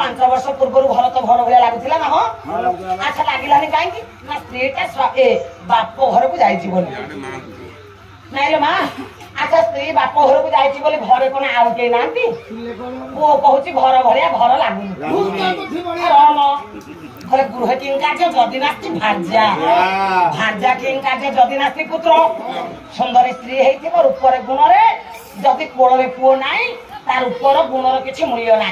5 वर्ष पूर्व घर तो घर भाया लगुला ना हाँ अच्छा लगिलानी कहीं ना स्त्रीटा बाप घर को जाइए नाइलो माँ अच्छा स्त्री बाप घर को जाइए घरे कौन आउ कई ना पुओ कहूँ घर भाया घर लगुनि घरे गृह किं कार्य जदि नास्ति भाजा भाजा किं कार्य जदि नास्ति पुत्र सुंदर स्त्री है रूपर गुण जदि कोल पुओ नाई तार ऊपर गुणर किसी मूल्य ना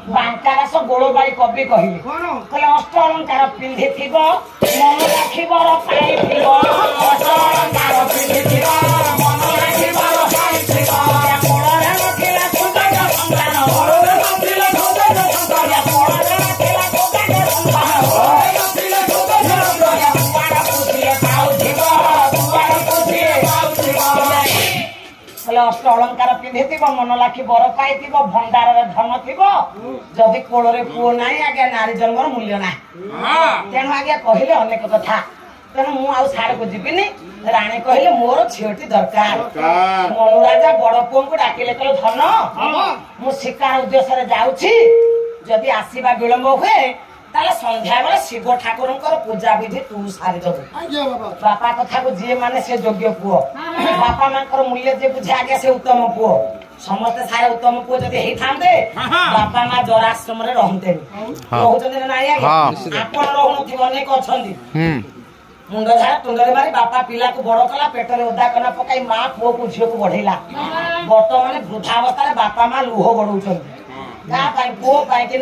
बांकारास गोलबाई कवि कहले कहले अष्ट अलंकार पिंधि मन राखिबर पाई अष्ट अलंकार पिंधि मन राखिबर पाई कोलरे नथिला सुंदर संतान कोलरे नथिला सुंदर संतान कोलरे नथिला सुंदर संतान नथिला सुंदर संतान दुआर पुछिए पाउथिब दुआर पुछिए पाउथिब अष्ट अलंकार पिंधि मन लाखी बर पाई भंडार धन थी जदि कोल पुओ ना आज्ञा नारी जन्मर मूल्य ना तेणु आज्ञा कहले अनेक कथा तेणु मुझे को जीविनी राणी कहले मोर झीटी दरकार मनु राजा बड़ पुओ को डाकिले कहले धन मु शिकार उद्देश्य जाऊँगी जदि आसवा विलंब हुए संध्या बेले शिव ठाकुर पूजा विधि तू सारीदबु बापा कथा को जी माने से योग्य पुओ बापा मान मूल्य जे बुझे आगे से उत्तम पुओ समस्ते सारे उत्तम पुओ जदि होइथांते बापा मां जराश्रम रे रहंते रहउछन ना आज्ञा आपण रहउथि अनेक अछंती मुंड झाड़ा तुंडरे मारी बापा पिला को बड़ कला पेटरे ओदा कना पकाई मां पुओ को झियो को बढ़ेला वर्तमान वृद्धावस्था रे बापा मां लुह बडउछन पुओ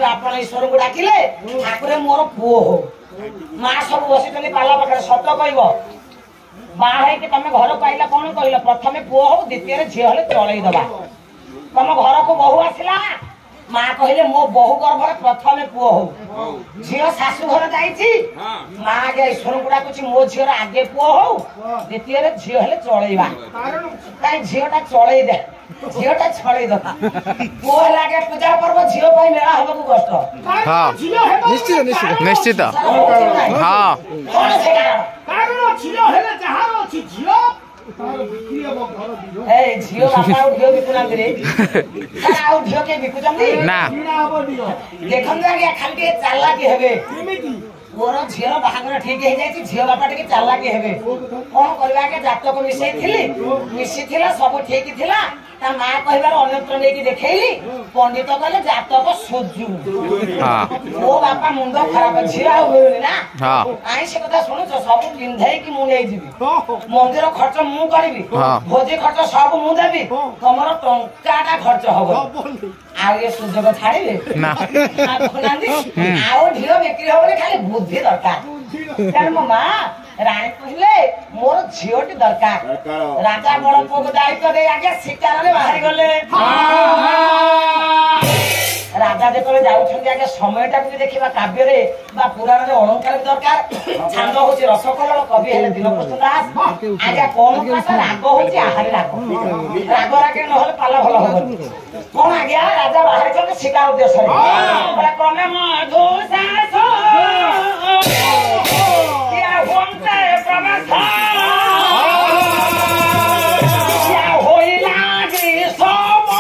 आपण ईश्वर को डाकिले ठाकुर मोर पुओ हो माँ सब बसी पाला पाखे सत कह बाहर तुम घर पाइला कौन कहल प्रथम पुओ हो द्वितीय झील हेल्ले चलईदबा तुम घर को बहु आसला माँ कहले मो बहु गर्भ प्रथम पुओ हो झील शाशु घर जाइए माँ आगे ईश्वर को डाकुची मो झीर आगे पुओ हो द्वितीय झील हेल्ले चलईबा कहीं झीटा चलई दे झीटा छड़े दबा पुओ लागे पूजा पर्व झील मेला हम को कष्ट निश्चित निश्चित निश्चित हाँ कारण झील हेले जहार अछि झील ए झील बापा ढियो बिकुनांती रे आउ ढियो के बिकुचंती ना देखन आगे खाली चालाकी हेबे मोर झील बाहागर ठीक हो जाए झील बापा टे चालाकी हेबे कौन करबा के जातक मिसी सब ठीक थिला ता मां कहबार अन्यत्र नहीं देखैली पंडित कहले जातक सुजु ओ बापा मुंड खराब झील होनी ना आई से कथा सुनु सब पिंधाई कि मु नहीं जीवी मंदिर खर्च मु करबी भोजी खर्च सब मु देबी तमर टंकाटा खर्च हबो आ ये सुजग छाड़िले ना आओ ढियो बिक्री होबे खाली बुद्धि दरकार तेन मो मां राणी कहले मोर झीटी दरकार राजा बड़ पुओ को दायित्व दे आगे शिकार रे बाहर गले राजा जेतले जाउछन आगे समयटा भी देखिबा काव्य रे बा पुराण रे अलंकार दरकार छंद होची रसकलल कवि हेले दिनप्रस्थ दास आगे कोन भाषा राग होची आहारी राग राग रागे न होले पाला भलो होबो कोन आगे राजा बाहर चले शिकार उद्देश्य रे बड़ा क्रमे मधु सासो या होंते प्रमथा या होइला गे सोमो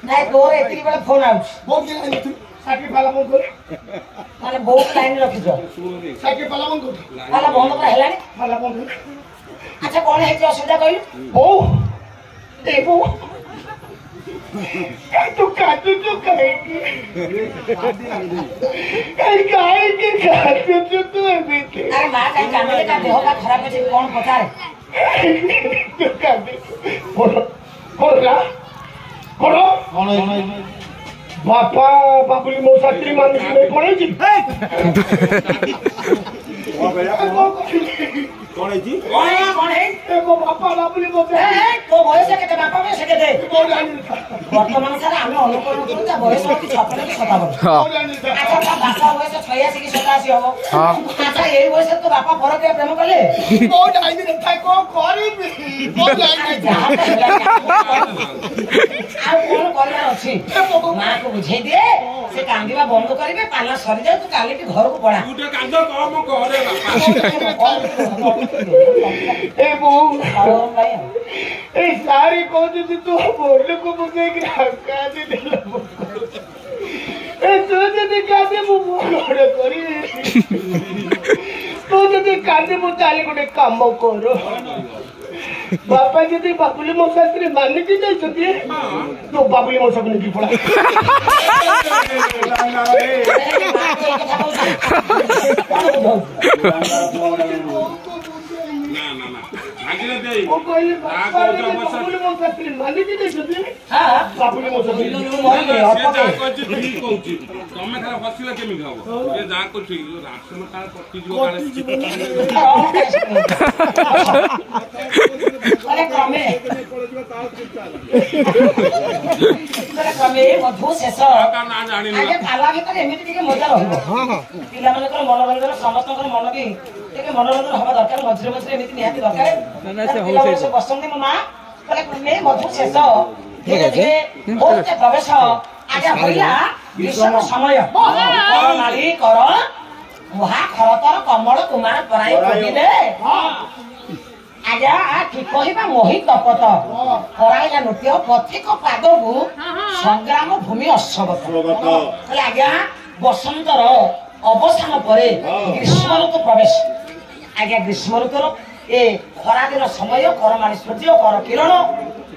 ନାଇଁ ତୋର ଏତିକି ବେଳେ ଫୋନ ଆଉଛି ମାନେ ବହୁତ ଲାଇନ ରଖିଛ ପାଲା ବନ୍ଦ ପୁରା ହେଲାଣି। ଆଚ୍ଛା କଣ ହେଇଛି ଅସୁବିଧା କହିଲୁ? ବୋଉ ଏ ବୋଉ ତୁ କାଟୁଛୁ କାହିଁକି କାଟୁଛୁ ତୁ ଏମିତି? ଆରେ ମା କାହିଁ କାନ୍ଦିଲେ? ତା ଦେହ ବା ଖରାପ ଅଛି କଣ ପଚାରେ? ବାପା ବାବୁଲି ମୋ ସାଥିରେ ମାନସିକ କଣ ହେଇଛି? କଣ ହେଇଛି? ମୋ ବାପା ବାବୁଲି ମତେ ତୋ ବୟସ କେତେ? ବାପା ବୟସ କେତେ? ବର୍ତ୍ତମାନ ସାରା ଆମେ ଅନୁକରଣ କରୁ ତା ବୟସ ହଉଛି 56 କି 57। ଆଚ୍ଛା ତା ବାପା ବୟସ 86 କି 87 ହବ। ଆଚ୍ଛା ଏଇ ବୟସରେ ତୋ ବାପା ପରକୀୟା ପ୍ରେମ କଲେ? କଣ କରିବି? ଆଉ କଣ କରିବାର ଅଛି? ମାଆକୁ ବୁଝେଇ ଦିଏ, ସେ କାନ୍ଦିବା ବନ୍ଦ କରିବେ, ପାଲା ସରିଯାଉ, ତୁ କାଲିକି ଘରକୁ ପଳା। ଏ ବୋଉ ଏଇ ସାରି କହୁଛନ୍ତି ତୁ ବୋଲକୁ ପକେଇକି କାନ୍ଦି ଦେଲ। ତୁ ଯଦି କାନ୍ଦିବୁ ମୁଁ କଣ କରିବି? ତୁ ଯଦି କାନ୍ଦିବୁ ତାହେଲେ ଗୋଟେ କାମ କର। ବାପା ଯଦି ବାବୁଲି ମୋ ସାଥିରେ ମାନିକି ଯାଇଛନ୍ତି ତୁ ବାବୁଲି ମୋ ସାଥେ ନେଇକି ପଳା। ତମେ ଖାଲି ହସିଲେ କେମିତି ହବ? ଯାହା କରୁଛି ରାସନ କାର୍ଡ କଟିଯିବ। ଏମିତି ଟିକେ ମଜା ରହିବ। ପିଲାମାନଙ୍କର ମନୋରଞ୍ଜନ, ସମସ୍ତଙ୍କର ମନ ବି ଟିକେ ମନୋରଞ୍ଜନ ହବା ଦରକାର। ମଝିରେ ମଝିରେ ଏମିତି ନିହାତି ଦରକାର। ବସନ୍ତି ମୋ ମା ମଧୁ ଶେଷ ଧୀରେ ଧୀରେ ବହୁତ ପ୍ରବେଶ ଆଜ୍ଞା ଭଇଲା ଗ୍ରୀଷ୍ମ ସମୟ ମାଳି କର ମୁହା ଖରତର କମଳ କୁମାର ପରାଇ କହିଲେ ଆଜ୍ଞା କି କହିବା ମୋହିତ ପତ କରାଇଲା ନୃତ୍ୟ ପଥିକ ପାଦକୁ ସଂଗ୍ରାମ ଭୂମି ଅଶ୍ୱଗତ। ହେଲେ ଆଜ୍ଞା ବସନ୍ତର ଅବସାନ ପରେ ଗ୍ରୀଷ୍ମ ଋତୁ ପ୍ରବେଶ। ଆଜ୍ଞା ଗ୍ରୀଷ୍ମ ଋତୁର ଏ ଖରାଦିନ ସମୟ କରମାଳି ସୂର୍ଯ୍ୟ କର କିରଣ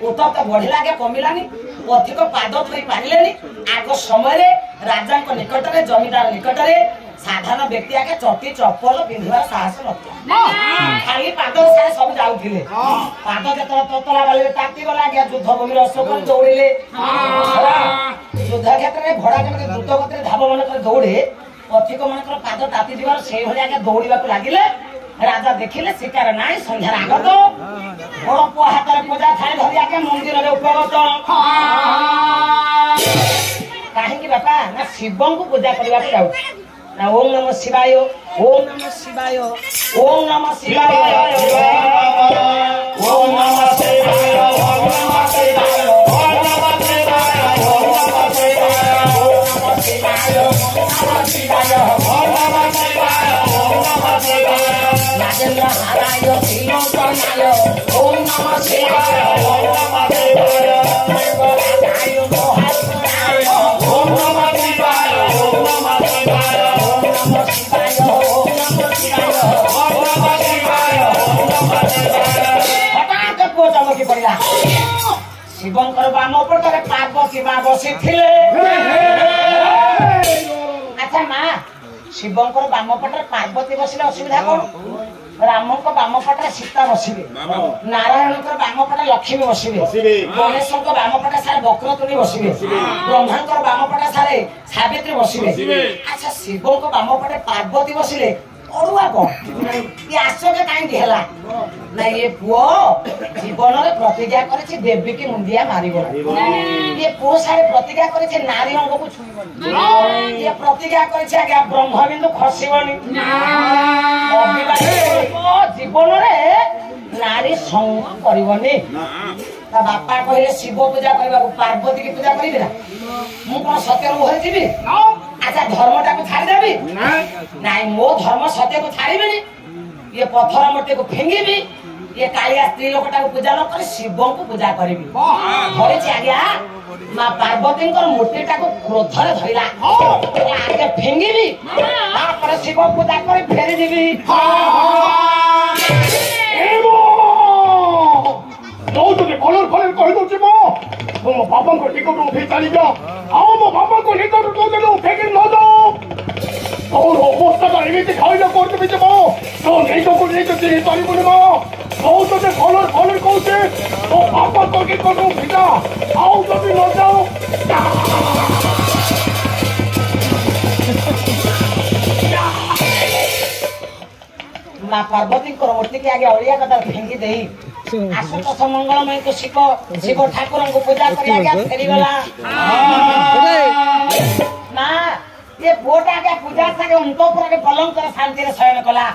ଉତ୍ତପ୍ତ ବଢିଲା ଆଜ୍ଞା କମିଲାନି। ଅଧିକ ପାଦ ଥୋଇ ପାରିଲେନି। ଆଗ ସମୟରେ ରାଜାଙ୍କ ନିକଟରେ ଜମିଦାର ନିକଟରେ ସାଧାରଣ ବ୍ୟକ୍ତି ଆଗେ ଚଟି ଚପଲ ପିନ୍ଧିବାର ସାହସ ନଥିଲା। ଖାଲି ପାଦ ସାରେ ସବୁ ଯାଉଥିଲେ। ପାଦ ଯେତେବେଳେ ତତଲା ବାଲିରେ ତାତି ଗଲା ଆଜ୍ଞା ଯୁଦ୍ଧ ଭୂମିରେ ଅଶୋକରେ ଦୌଡ଼ିଲେ। ଯୁଦ୍ଧ କ୍ଷେତ୍ରରେ ଘୋଡା ଯେମିତି ଦ୍ରୁତ ଗତିରେ ଧାବ ମାନଙ୍କରେ ଦୌଡେ ପଥିକ ମାନଙ୍କର ପାଦ ତାତି ଯିବାର ସେଇଭଳି ଆଜ୍ଞା ଦୌଡିବାକୁ ଲାଗିଲେ। ରାଜା ଦେଖିଲେ ଶିକାର ନାହିଁ ସନ୍ଧ୍ୟାରେ ଆଗତ ବଡ ପୁଅ ହାତରେ ପୂଜା ଥାଳି ଧରି ଆଜ୍ଞା ମନ୍ଦିରରେ ଉପଗତ। କାହିଁକି ବାପା? ନା ଶିବଙ୍କୁ ପୂଜା କରିବାକୁ ଯାଉଛି। ନା ଓಂ ନମ ଶିବାୟ ଓಂ ନମ ଶିବାୟ ଓಂ ନମ ଶିବାୟ ଓಂ ନମ ଶିବାୟ ଓಂ ନମ ଶିବାୟ ଓಂ ନମ ଶିବାୟ ଓಂ ନମ ଶିବାୟ ଓಂ ନମ ଶିବାୟ ଓಂ ନମ ଶିବାୟ ଓಂ ନମ ଶିବାୟ ଓಂ ନମ ଶିବାୟ ନାଗେନ୍ଦ୍ର ହାରାୟ ତ୍ରିଲୋଚନାୟ ଓಂ ନମ ଶିବାୟ ଓಂ ନମ ଶିବାୟ ମଙ୍ଗଳାୟ ମହାଶିବାୟ ଓಂ ନମ ଶିବାୟ ଓಂ ନମ ଶିବାୟ ହଠାତ୍ ପୁଅ ଚମକି ପଡିଲା। ଶିବଙ୍କର ବାମ ପଟରେ ପାର୍ବତୀ ମା ବସିଥିଲେ। ଆଚ୍ଛା ମା ଶିବଙ୍କର ବାମ ପଟରେ ପାର୍ବତୀ ବସିଲେ ଅସୁବିଧା କଣ? ରାମଙ୍କ ବାମ ପଟରେ ସୀତା ବସିବେ, ନାରାୟଣଙ୍କର ବାମ ପଟେ ଲକ୍ଷ୍ମୀ ବସିବେ, ଗଣେଶଙ୍କ ବାମ ପଟେ ସାରେ ବକ୍ରତୁଣ୍ଡୀ ବସିବେ, ବ୍ରହ୍ମାଙ୍କର ବାମ ପଟେ ସାରେ ସାବିତ୍ରୀ ବସିବେ। ଆଚ୍ଛା ଶିବଙ୍କ ବାମ ପଟେ ପାର୍ବତୀ ବସିଲେ ଅଡୁଆ କଣ? ଇଏ ଆଶ୍ଚର୍ଯ୍ୟ କାହିଁକି ହେଲା? ନା ଇଏ ପୁଅ ଜୀବନରେ ପ୍ରତିଜ୍ଞା କରିଛି ଦେବୀକି ମୁଣ୍ଡିଆ ମାରିବ। ଇଏ ପୁଅ ସାରେ ପ୍ରତିଜ୍ଞା କରିଛି ନାରୀ ଅଙ୍ଗକୁ ଛୁଇଁବନି। ଇଏ ପ୍ରତିଜ୍ଞା କରିଛି ଆଜ୍ଞା ବ୍ରହ୍ମବିନ୍ଦୁ ଖସିବନି। ଜୀବନରେ ନାରୀ ସଙ୍ଗ କରିବନି। ତା ବାପା କହିଲେ ଶିବ ପୂଜା କରିବାକୁ, ପାର୍ବତୀ କି ପୂଜା କରିବି ନା? ମୁଁ କଣ ସତ୍ୟରୁ ଓହରିଯିବି? ଆଚ୍ଛା ଧର୍ମଟାକୁ ଛାଡ଼ିଦେବି? ନାଇଁ ମୋ ଧର୍ମ ସତ୍ୟକୁ ଛାଡ଼ିବିନି। ଇଏ ପଥର ମୂର୍ତ୍ତିକୁ ଫିଙ୍ଗିବି, ये कालिया स्त्री लोकटा पूजा न कर शिव को पूजा करिबी घरे आज्ञा मां पार्वती मूर्तिटा को क्रोधरे धइला आगे फेंगिबी तापर शिव पूजा कर फेरी दिबी तो तुझे कलर कलर कहि दउछि मो बाबा को टिकट उठे चली जा आओ मो बाबा को टिकट तो देलो फेंके न दो और अवस्था एमिति खाइला करते बिचे मो तो नहीं तो को नहीं तो चली पारी बोले मो तो तुझे कलर कलर कहते तो बाबा को टिकट उठा आओ तो भी न जाओ मां पार्वती मूर्ति के आगे अलिया कदा फेंगी देई आशुतोष मंगलमय को शिव ठाकुर को पूजा कर आगे फेरी गला ना ये बोटा के पूजा सागे अंतपुर के पलंग कर शांति रे शयन कला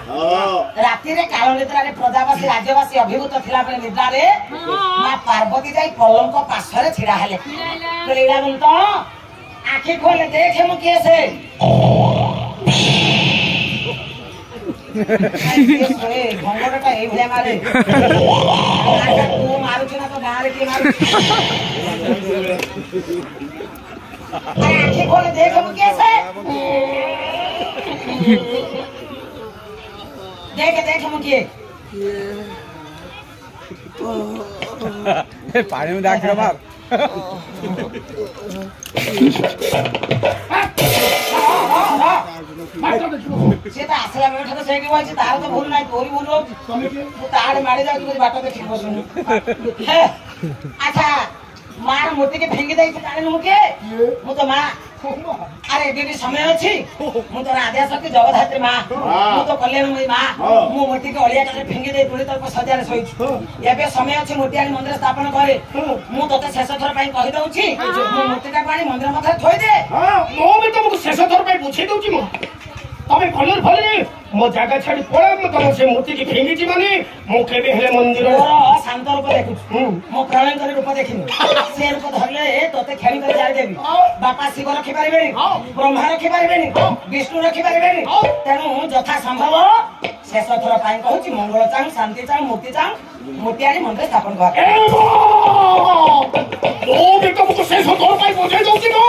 राति रे काल निद्रा रे प्रजावासी राज्यवासी अभिभूत थिला बेले निद्रा रे मां पार्वती जाई पलंग को पास रे छिड़ा हेले तो लीला बंत आंखें खोले देखे मु कैसे भंगटा ए भले मारे तू मारुछ ना तो गारे के मारू आंखें खोले देख हम कैसे देख हम के पानी में दाख मार से तो आसला बैठा तो सेकी बइछि तार तो भूल नाही तोरी भूल हो तू ताड़ मारी जा तू बाट देखि बसनु अच्छा मार मूर्ति के फेंगी दई तारे मुके मु तो मां अरे बेबी समय अछि मु तो राधा शक्ति जगधात्री मां मु तो कल्याणमयी मां मु मूर्ति के अलिया के फेंगी दई तुली तो सजारे सोई एबे समय अछि मूर्ति आनी मंदिर स्थापन करे मु तते शेष थर पई कहि दउछि मु मूर्ति का पानी मंदिर मथे थोई दे हां मो भी तुमको शेष थर पई बुझे दउछि मो तबे कलर भले मो जागा छाड़ी पड़ा म तम से मूर्ति की फेंगी जी माने मो केबे हेले मंदिर और शांत रूप देखु मो प्रलयंकर रूप देखिन से रूप धरले तोते खेली कर जाय देबी बापा शिव रखि पारिबेनी ब्रह्मा रखि पारिबेनी विष्णु रखि पारिबेनी तेनु यथा संभव शेष थर पाई कहूची मंगल चांग शांति चांग मुक्ति चांग मूर्ति आनी मंदिर स्थापन कर ओ भी तुमको शेष थर पाई बुझे दउछि मो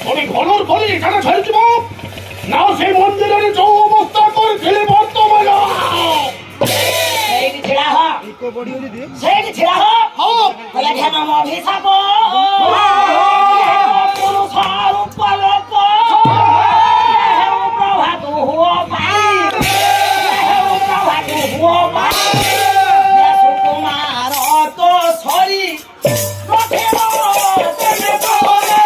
तबे कलर भले जागा छाड़ी मो ना से मंदिर रे जो अवस्था करथिले वर्तमान सेठी छिड़ा हो इको बॉडी होली दे सेठी छिड़ा हो हां कले घेन म अभिशाप पुरुष रूप लोक प्रभा तू हुओ पाई प्रभा तू हुओ पाई सुकुमार तो सरी रखे तेरे बोले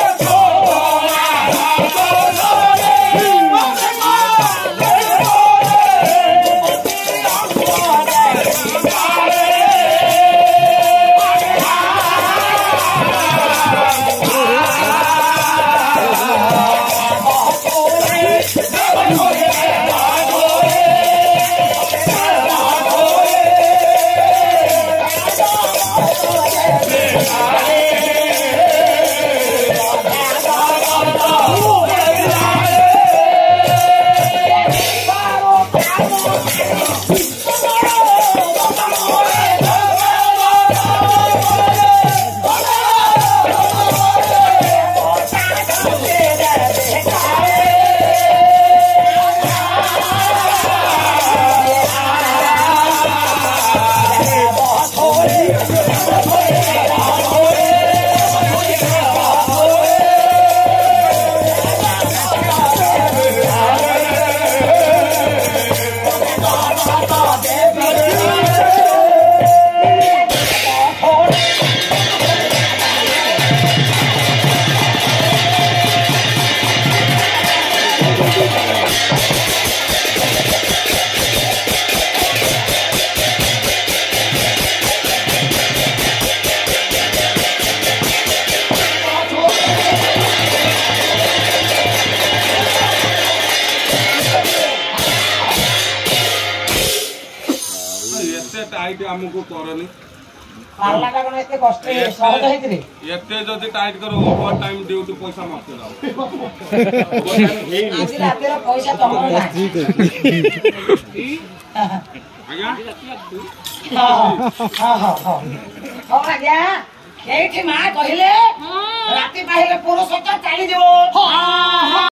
टाइट हमको करनी ପାର୍ଲାଟା କଣ ଏତେ କଷ୍ଟ ସହଜ ହେଇଥିରେ ଏତେ ଯଦି ଟାଇଟ୍ କର ଓଭର ଟାଇମ୍ ଡ୍ୟୁଟି ପଇସା ମତେ ଦାও ଆଜି ରାତିର ପଇସା ତମର ନାହିଁ ଆଜ୍ଞା ହଁ ଆଜ୍ଞା ଏଇଠି ମା କହିଲେ ରାତି ପାହିଲେ ପୁରୁଷ ଚାଲିଯିବ